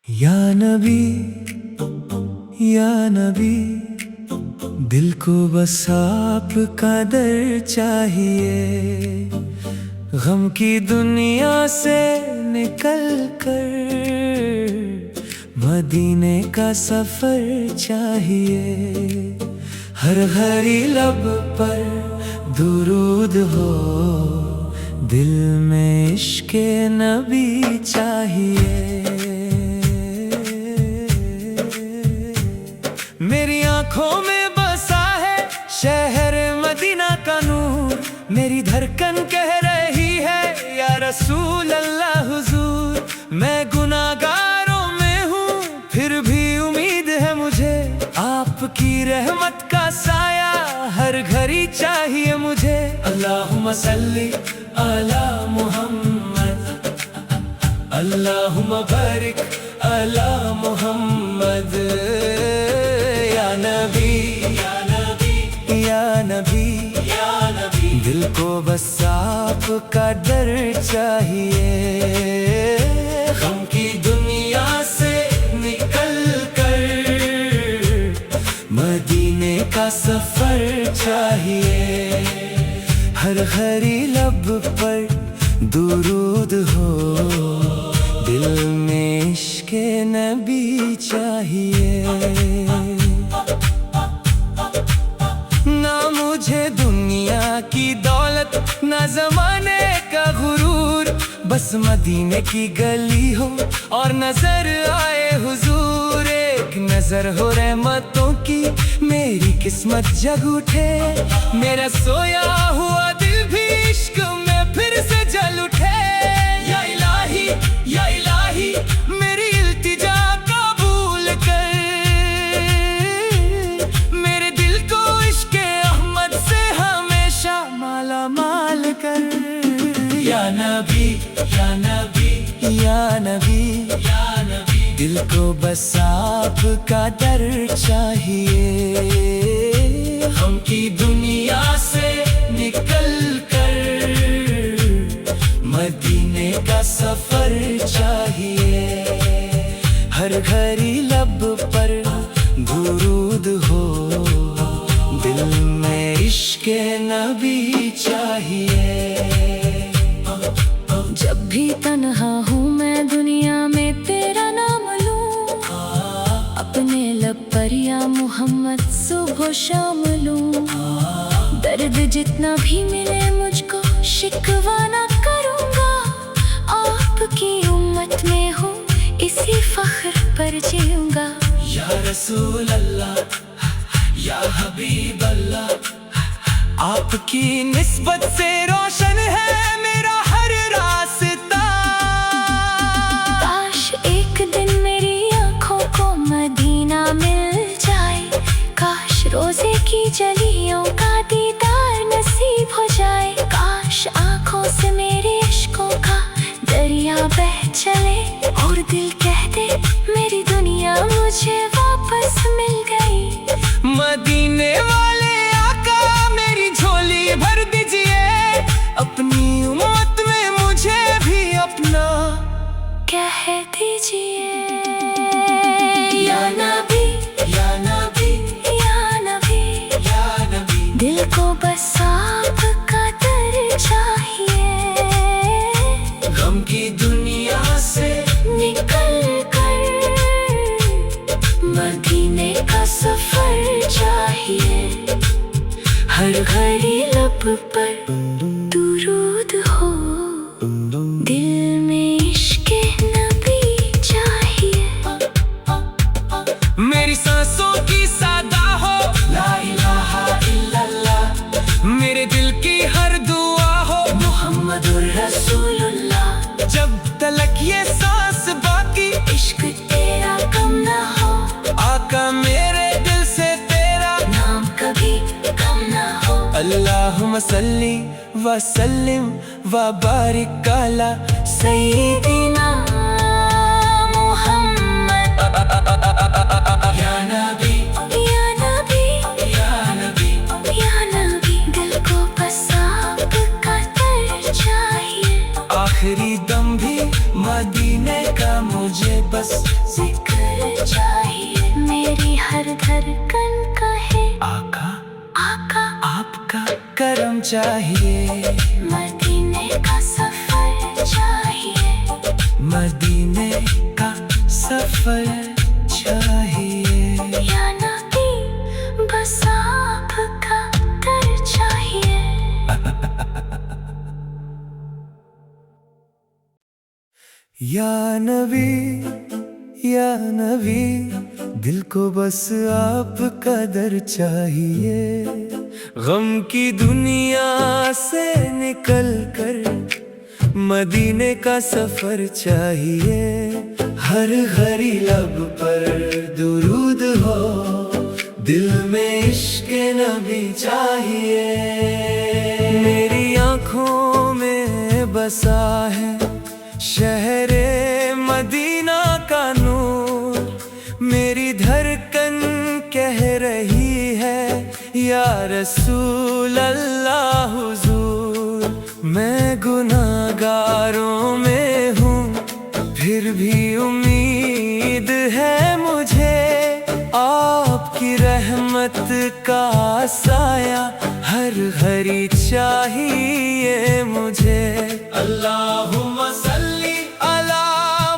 یا نبی یا نبی، دل کو بس آپ کا در چاہیے، غم کی دنیا سے نکل کر مدینے کا سفر چاہیے، ہر گھڑی لب پر درود ہو، دل میں عشق نبی چاہیے۔ میری آنکھوں میں بسا ہے شہر مدینہ کا نور، میری دھڑکن کہہ رہی ہے یا رسول اللہ حضور۔ میں گناہگاروں میں ہوں پھر بھی امید ہے مجھے، آپ کی رحمت کا سایہ ہر گھڑی چاہیے مجھے۔ اللہم صلی علی محمد، اللہم بارک علی محمد۔ یا نبی یا نبی یا نبی یا نبی، دل کو بس آپ کا در چاہیے، غم کی دنیا سے نکل کر مدینے کا سفر چاہیے، ہر گھڑی لب پر درود ہو، دل میں عشق نبی چاہیے۔ نہ مجھے دنیا کی دولت نہ زمانے کا غرور، بس مدینے کی گلی ہو اور نظر آئے حضور، ایک نظر ہو رحمتوں کی میری قسمت جگ اٹھے، میرا سویا ہوا دل بھی عشق میں پھر سے جل اٹھے۔ یا الہی یا الہی، میری التجا قبول کر، میرے دل کو عشق احمد سے ہمیشہ مالا مال کر۔ یا نبی یا نبی یا نبی یا نبی، دل کو بس آپ کا در چاہیے، غم کی دنیا سے نکل کر مدینے کا سفر چاہیے، ہر گھڑی لب پر درود ہو، دل میں عشق نبی چاہیے۔ جب بھی تنہا ہوں میں دنیا میں تیرا نام لوں، اپنے لب پر یا محمد صبح و شام لوں، درد جتنا بھی ملے مجھ کو شکوہ نہ کروں گا، آپ کی امت میں ہوں اسی فخر پر جیوں گا۔ یا رسول اللہ یا حبیب اللہ، آپ کی نسبت سے روشن ہے میرا ہر راستہ، کاش ایک دن میری آنکھوں کو مدینہ مل جائے، کاش روزے کی جلیوں کا دیدار نصیب ہو جائے، کاش آنکھوں سے میرے عشقوں کا دریا بہ چلے، اور دل کہہ دے میری دنیا مجھے واپس مل گئی۔ مدینے والے آقا میری جھولی بھر دیجئے، اپنی امت میں مجھے بھی اپنا کہہ دیجئے۔ یا نبی یا نبی یا نبی یا نبی، دل کو بس آپ کا در چاہیے، غم کی دنیا سے نکل کر مدینے کا سفر چاہیے، ہر گھڑی لب پر درود ہو، دل میں عشق نبی چاہیے۔ میری سانسوں کی سادہ ہو لا الہ الا اللہ، میرے دل کی ہر دعا ہو محمد الرسول اللہ، جب تلک یہ سانس باقی عشق تیرا کم نہ ہو، آقا میرے دل سے تیرا نام کبھی کم نہ ہو۔ اللہم صلی وسلم وبارک علی سیدنا محمد۔ یا نبی یا نبی یا نبی، یا نبی، دل کو بس آپ کا در چاہیے، آخری دم بھی مدینے کا مجھے बस जिक्र चाहिए, मेरी हर धड़कन कहे आका आका। आपका करम चाहिए, मदीने का सफर चाहिए, मदीने का सफर चाहिए। या नबी बस आपका दर चाहिए। या नबी या नबी, दिल को बस आपका दर चाहिए। गम की दुनिया से निकल कर मदीने का सफर चाहिए। हर घड़ी लब पर दुरूद हो, दिल में इश्क नबी चाहिए। मेरी आँखों में बसा है शहरे मदीना का नूर, मेरी धड़कन कह रही है या रसूल अल्लाह हुजूर। मैं गुनाहगारों में हूँ, फिर भी उम्मीद है मुझे, आपकी रहमत का साया हर घड़ी चाहिए मुझे। अल्लाहुम्मा सल्ली अला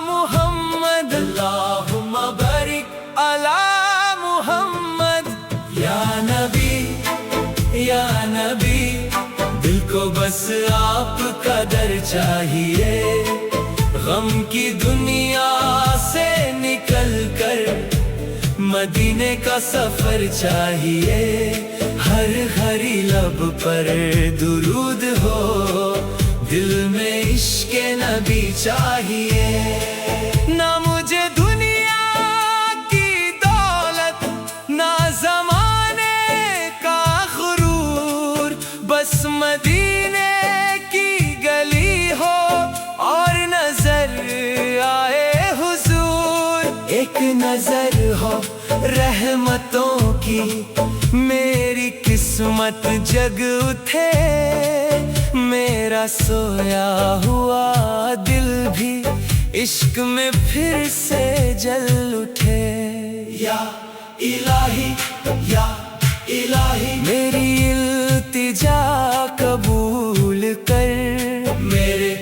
मुहम्मद, अल्लाहुम्मा बारिक अला मुहम्मद। या नबी, दिल को बस आपका दर चाहिए। गम की दुनिया से निकल कर मदीने का सफर चाहिए। हर घड़ी लब पर दुरूद हो, दिल में इश्क नबी चाहिए। ना मुझे दुनिया की दौलत, ना ज़माने का गुरूर, बस मदीने की गली हो और नजर आए हुजूर। एक नजर हो रहमतों की, मेरी किस्मत जग उठे, मेरा सोया हुआ दिल भी इश्क में फिर से जल उठे। या इलाही मेरी इल्तिजा कबूल कर, मेरे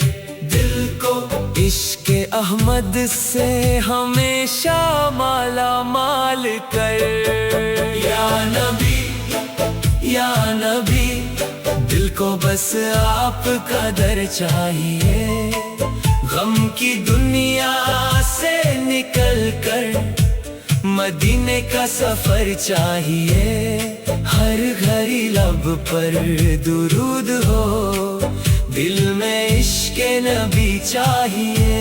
दिल को इश्क अहमद से हमेशा माला माल कर। या नबी, दिल को बस आपका दर चाहिए। गम की दुनिया से निकल कर मदीने का सफर चाहिए। हर घड़ी लब पर दुरूद हो, दिल में इश्क नबी चाहिए।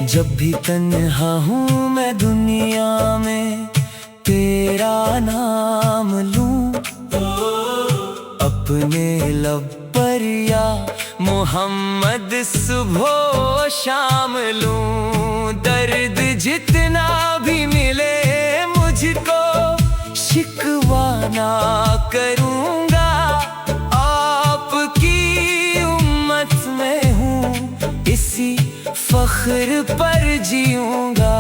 जब भी तन्हा हूँ मैं दुनिया में, तेरा नाम लूं अपने लब पर, या मोहम्मद सुबह शाम लूं। दर्द जितना भी मिले मुझको, शिकवा ना करूँगा, आपकी उम्मत में हूँ, इसी फख्र पर जीऊँगा।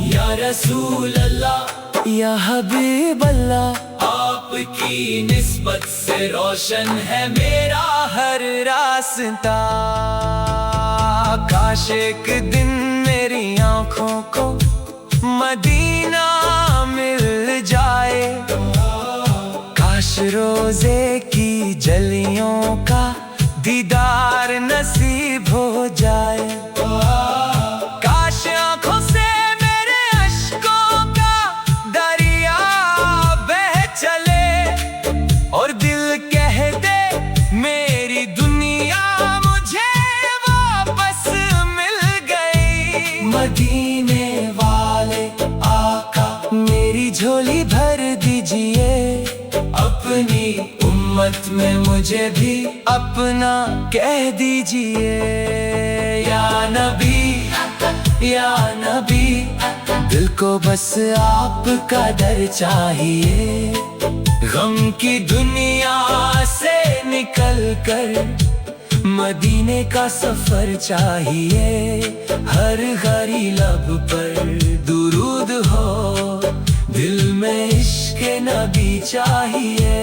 या रसूल अल्लाह या हबीब अल्लाह, आपकी निस्बत से रोशन है मेरा हर रास्ता। काश एक दिन मेरी आँखों को मदीना मिल जाए, काश रोजे की जलियों का दीदार नसीब हो जाए। काश आँखों से मेरे अश्कों का दरिया बह चले, और दिल कह दे मेरी दुनिया मुझे वापस मिल गई। मदीने वाले आका, मेरी झोली भर दीजिए, अपनी उम्मत में मुझे भी अपना कह दीजिए। या नबी, दिल को बस आपका दर चाहिए। गम की दुनिया से निकल कर मदीने का सफर चाहिए, हर घड़ी लब पर दुरूद हो, दिल में इश्क नबी चाहिए।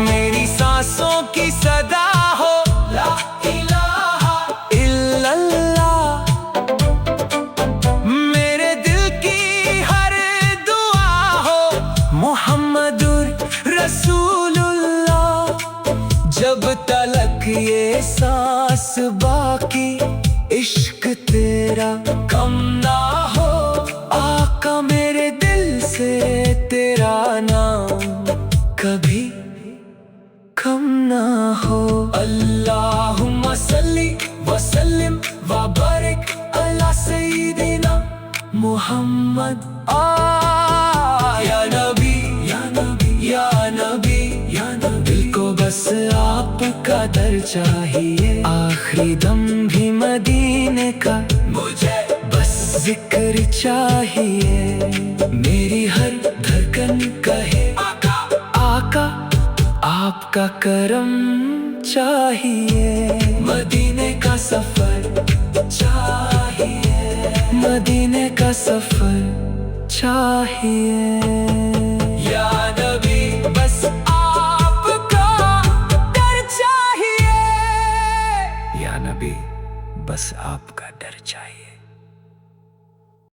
मेरी सांसों की सदा हो ला इलाहा इल्लल्लाह, मेरे दिल की हर दुआ हो मुहम्मदुर रसूलुल्लाह। जब तलक ये सांस बाकी, इश्क तेरा कम ना हो, आका मेरे दिल से तेरा नाम कभी कम ना हो। अल्लाहुम्मा सल्ली व सल्लिम व बारिक अला सय्यिदिना मुहम्मद। या नबी या नबी या नबी या नबी, दिल को बस आपका दर चाहिए, आखिरी दम भी मदीने का मुझे बस जिक्र चाहिए। मेरी हर धड़कन कहे आका आका, आपका करम चाहिए। मदीने का सफर चाहिए, मदीने का सफर चाहिए।